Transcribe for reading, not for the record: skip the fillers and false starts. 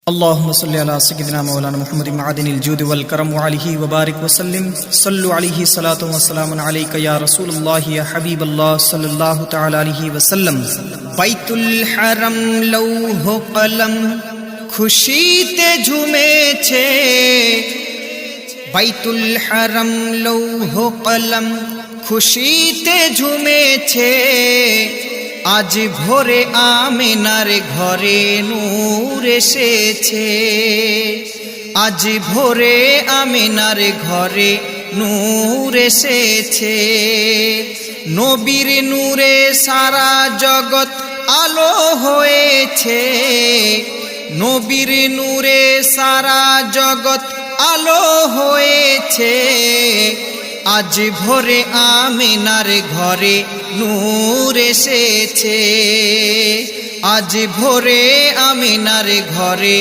اللهم صل على سيدنا مولانا محمد معدن الجود والكرم وعليه وبارك وسلم صلوا عليه صلاة وسلام عليك يا رسول الله يا حبيب الله صلى الله تعالى عليه وسلم বাইতুল হারাম লৌহ কলম খুশিতে ঝুমেছে বাইতুল হারাম লৌহ কলম খুশিতে ঝুমেছে আজ ভোরে আমিনার ঘরে নূর এসেছে আজ ভোরে আমিনার ঘরে নূর এসেছে নবীর নূরে সারা জগৎ আলো হয়েছে নবীর নূরে সারা জগৎ আলো হয়েছে আজ ভোরে আমিনার ঘরে নূর এসেছে আজ ভোরে আমিনার ঘরে